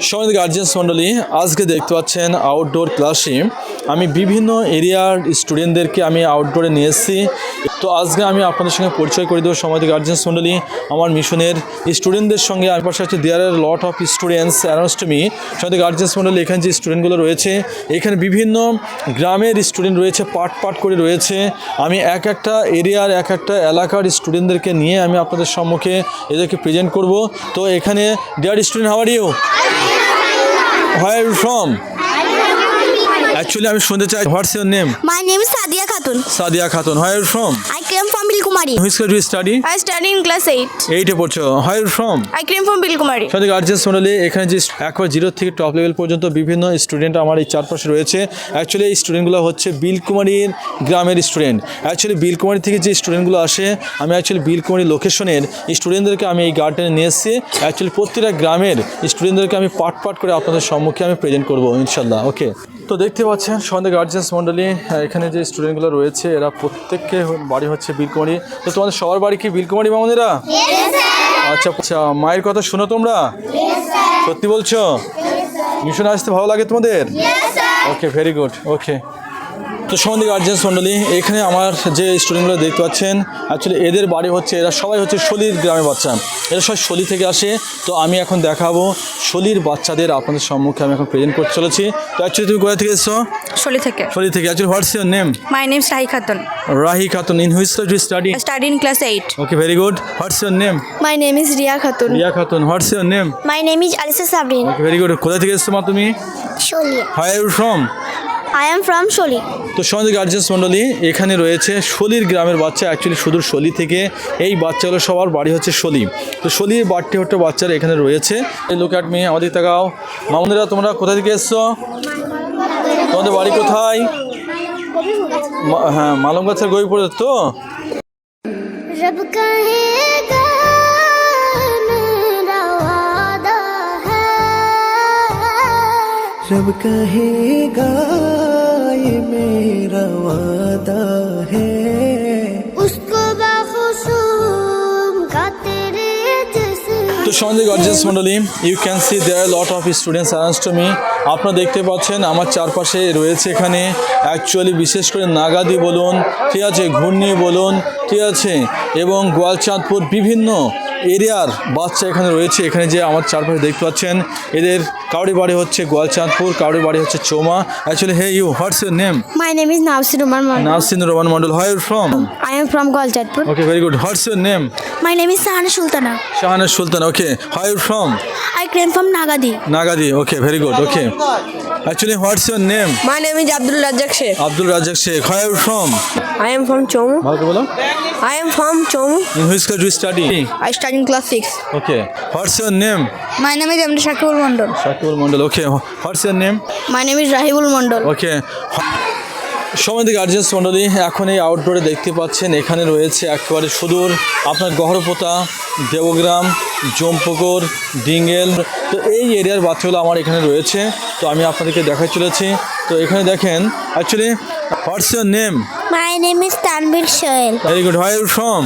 সম্মানিত গার্জিয়ান্স মণ্ডলী, আজকে দেখতে পাচ্ছেন আউটডোর ক্লাসে আমি বিভিন্ন এরিয়ার স্টুডেন্টদেরকে আমি আউটডোরে নিয়ে এসেছি। তো আজকে আমি আপনাদের সঙ্গে পরিচয় করে দেবো সম্মানিত গার্জিয়ান্স মণ্ডলী আমার মিশনের স্টুডেন্টদের সঙ্গে। আমার পাশে হচ্ছে there are lot of students around to me. সম্মানিত গার্জিয়ান্স মণ্ডলী, এখানে যে স্টুডেন্টগুলো রয়েছে এখানে বিভিন্ন গ্রামের স্টুডেন্ট রয়েছে, পাট করে রয়েছে। আমি এক একটা এরিয়ার এক একটা এলাকার স্টুডেন্টদেরকে নিয়ে আমি আপনাদের সম্মুখে এদেরকে প্রেজেন্ট করব। তো এখানে dear student, how are you? Where are you from? Actually, আমি শুনতে চাই, what's your name? My name is Sadia Khatun. Sadia Khatun. Where are you from? I came from Bilkumari. Which class do you study? I study in class 8. 8-এ পড়ছো। Where are you from? I came from Bilkumari. সাথে guardians মণ্ডলী, এখানে যে একবার 0 থেকে top level পর্যন্ত বিভিন্ন student আমার এই চারপাশে রয়েছে। অ্যাকচুয়ালি এই স্টুডেন্টগুলো হচ্ছে বিলকুমারির গ্রামের স্টুডেন্ট। অ্যাকচুয়ালি বিলকুমারি থেকে যে স্টুডেন্টগুলো আসে, আমি অ্যাকচুয়ালি বিলকুমারি লোকেশনের স্টুডেন্টদেরকে আমি এই গার্ডেনে নিয়ে এসেছি। অ্যাকচুয়ালি প্রত্যেকটা গ্রামের স্টুডেন্টদেরকে আমি পাট করে আপনাদের সম্মুখে আমি প্রেজেন্ট করবো ইনশাল্লাহ। ওকে, তো দেখতে পাচ্ছেন সন্ধ্যে গার্জিয়ান্স মণ্ডলী, এখানে যে স্টুডেন্টগুলো রয়েছে এরা প্রত্যেককে বাড়ি হচ্ছে বিলকুমারি। তো তোমাদের সবার বাড়ি কি বিলকুমারি মামুনিরা? আচ্ছা আচ্ছা, মায়ের কথা শুনো তোমরা? সত্যি বলছো? মিশনে আসতে ভালো লাগে তোমাদের? ওকে, ভেরি গুড। ওকে, তো সম্বন্ধে গার্জিয়ান্স মণ্ডলী, এখানে আমার যে স্টুডেন্টগুলো দেখতে পাচ্ছেন অ্যাকচুয়ালি এদের বাড়ি হচ্ছে, এরা সবাই হচ্ছে শলির গ্রামের বাচ্চা। এরা সবাই শলি থেকে আসে। তো আমি এখন দেখাবো শলির বাচ্চাদের আপনাদের সম্মুখে আমি এখন প্রেজেন্ট করতে চলেছি। তো অ্যাকচুয়ালি তুমি কোথা থেকে এসছো? Sholi থেকে। শলি থেকে। Actually what's your name? My name is Rahi Khatun. Rahi Khatun. In which class do you study? I study in class 8. Okay, very good. What's your name? My name is Riya Khatun. Riya Khatun. What's your name? My name is Alisa Sabrin. Okay, very good. কোথা থেকে এসছো মা তুমি? Sholi. Where are you from? I am from Sholi. তো সমাজ guardians মণ্ডলী, এখানে রয়েছে শলির গ্রামের বাচ্চা। অ্যাকচুয়ালি সুদূর শলি থেকে এই বাচ্চাগুলো সবার বাড়ি হচ্ছে শলি। তো শলির বাড়তে হট্ট বাচ্চারা এখানে রয়েছে। এই লুক অ্যাট মি, আমাদের তাকাও। মামুনিরা তোমরা কোথা থেকে এসছো? তোমাদের বাড়ি কোথায়? হ্যাঁ, মালম গাছের গইপুরে। তো रब कहेगा मेरा वादा है, रब कहेगा ये मेरा वादा है, उसको बाखुशूम का तेरे जैसे। তো সমাজ গার্জিয়ান্স মণ্ডলী, you can see there lot of students around to me. আপনারা দেখতে পাচ্ছেন আমার চারপাশে রয়েছে এখানে অ্যাকচুয়ালি বিশেষ করে নাগাদি বলুন, ঠিক আছে, ঘূর্ণি বলুন, ঠিক আছে, এবং গোয়ালচাঁদপুর বিভিন্ন এরিয়ার বাচ্চা এখানে রয়েছে। এখানে যে আমার চারপাশে দেখতে পাচ্ছেন এদের কাউরি বাড়ি হচ্ছে গোয়ালচাঁদপুর, কাউরি বাড়ি হচ্ছে Chouma. Actually hey you, what's your name? My name is Nausin Roman Mandal. Nasin Rahman Mandal. Where you from? I am from Golchatpur. Okay, very good. What's your name? My name is Sahana Sultana. Shahana Sultan. Okay, where you from? I came from Nagadi. Nagadi. Okay, very good. Okay, actually what's your name? My name is Abdul Razak Sheikh. Abdul Razak Sheikh. Where you from? I am from Chomu. ভালো করে বলো। I am from Chomu. In which class do you study? I study in class 6. Okay, what's your name? My name is Amri Shakibul Mandal. Shakibul Mandal. Okay, what's your name? My name is Rahibul Mandal. Okay, সম্মানিত guardians মণ্ডলী, এখন এই আউটডোরে দেখতে পাচ্ছেন এখানে রয়েছে একেবারে সুদূর আপনার গহরপোতা, দেবগ্রাম, জমপুকুর, ডিঙ্গেল। তো এই এরিয়ার বাচ্চাগুলো আমার এখানে রয়েছে। তো আমি আপনাদেরকে দেখাই চলেছি। তো এখানে দেখেন actually what's your name? My name is Tanvir Shoel. Very good. Where you from?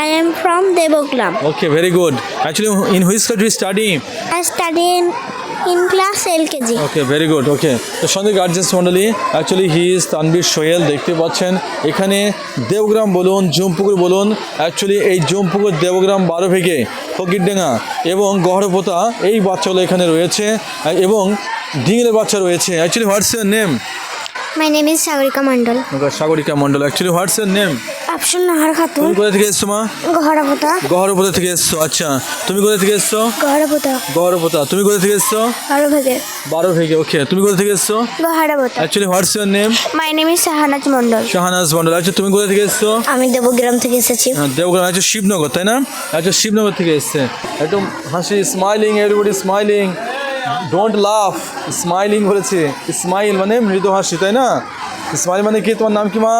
I am from Devogram. Okay, very good. Actually in which class do you study? I study in class LKG. Okay, very good. Okay, তো সন্ধ্যে guardians মণ্ডলী, actually he is Tanvir Sohel. দেখতে পাচ্ছেন এখানে দেবগ্রাম বলুন, জমপুকুর বলুন, actually এই জমপুকুর, দেবগ্রাম, 12 ভেগে, ফকিরডেঙ্গা এবং গহরপোতা এই বাচ্চাগুলো এখানে রয়েছে এবং ডিঙ্গেলের বাচ্চা রয়েছে। Actually what's your name? My name is Sagarika Mandal. Sagarika Mondal. Actually what's your name? Option Nahar Khatun. তুমি কোথা থেকে এসছো মা? Goharapota. গহরপোতা থেকে এসছো। আচ্ছা, তুমি কোথা থেকে এসছো? Goharapota. গহরপোতা। তুমি কোথা থেকে এসছো? Goharapota. 12 ভেগে। ওকে, তুমি কোথা থেকে এসছো? Goharapota. Actually what's your name? My name is Sahanaz Mandal. Shahanaz Mandal. আচ্ছা, তুমি কোথা থেকে এসছো? আমি দেবগ্রাম থেকে এসেছি। দেবগ্রাম। আচ্ছা, শিবনগর, তাই না? আচ্ছা, শিবনগর থেকে এসছে। একদম হাসি, স্মাইলিং, এভরিবডি স্মাইলিং, ডোন্ট লাফ, স্মাইলিং বলেছে। স্মাইল মানে মৃদু হাসি, তাই না? স্মাইল মানে কি? তোমার নাম কি মা?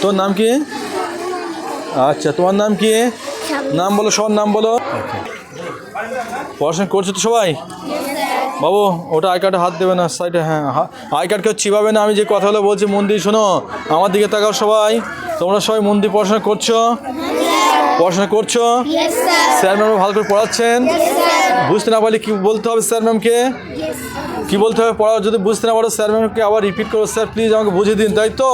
তোর নাম কি? আচ্ছা, তোমার নাম কি? নাম বলো, সবার নাম বলো। পড়াশোনা করছো তো সবাই? বাবু, ওটা আই কার্ডে হাত দেবে না, সাইডে। হ্যাঁ, আই কার্ড কেউ চিবাবে না। আমি যে কথাগুলো বলছি মন দিয়ে শোনো। আমার দিকে তাকাও সবাই। তোমরা সবাই মন দিয়ে পড়াশোনা করছো? পড়াশোনা করছো? স্যার ম্যাম ভালো করে পড়াচ্ছেন? বুঝতে না পারলে কি বলতে হবে স্যার ম্যামকে? কি বলতে হবে? পড়া যদি বুঝতে না পারো স্যার ম্যামকে আবার রিপিট করো, স্যার প্লিজ আমাকে বুঝিয়ে দিন, তাই তো?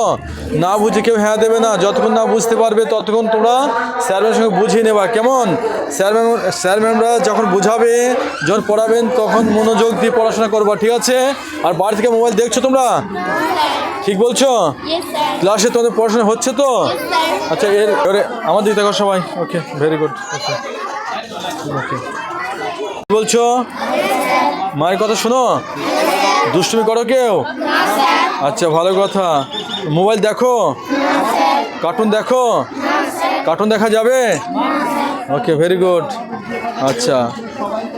না বুঝে কেউ হ্যাঁ দেবে না, যতক্ষণ না বুঝতে পারবে ততক্ষণ তোমরা স্যার ম্যামের সঙ্গে বুঝিয়ে নেবা, কেমন? স্যার ম্যামরা যখন বুঝাবে, যখন পড়াবেন তখন মনোযোগ দিয়ে পড়াশোনা করবা, ঠিক আছে? আর বাড়ি থেকে মোবাইল দেখছো তোমরা? ঠিক বলছো? ক্লাসে তোমাদের পড়াশোনা হচ্ছে তো? আচ্ছা এবারে আমার দিকে দেখো সবাই। ওকে, ভেরি গুড। ওকে ওকে, কি বলছো? মায়ের কথা শোনো? দুষ্টুমি করো কেউ? আচ্ছা, ভালো কথা। মোবাইল দেখো? কার্টুন দেখো? কার্টুন দেখা যাবে? ওকে, ভেরি গুড। আচ্ছা,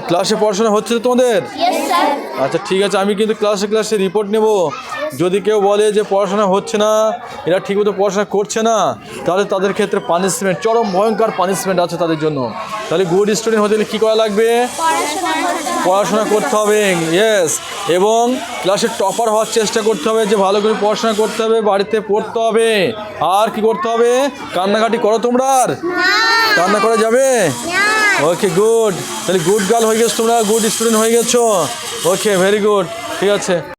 ক্লাসে পড়াশোনা হচ্ছে তো তোমাদের? আচ্ছা ঠিক আছে, আমি কিন্তু ক্লাসে রিপোর্ট নেব। যদি কেউ বলে যে পড়াশোনা হচ্ছে না, এরা ঠিকমতো পড়াশোনা করছে না, তাহলে তাদের ক্ষেত্রে পানিশমেন্ট, চরম ভয়ঙ্কর পানিশমেন্ট আছে তাদের জন্য। তাহলে গুড স্টুডেন্ট হতে গেলে কী করা লাগবে? পড়াশোনা করতে হবে, ইয়েস। এবং ক্লাসে টপার হওয়ার চেষ্টা করতে হবে, যে ভালো করে পড়াশোনা করতে হবে, বাড়িতে পড়তে হবে। আর কি করতে হবে? কান্নাকাটি করো তোমরা? আর কান্না করা যাবে? ওকে, গুড। তাহলে গুড গার্ল হয়ে গেছো তোমরা, গুড স্টুডেন্ট হয়ে গেছো। ওকে, ভেরি গুড, ঠিক আছে।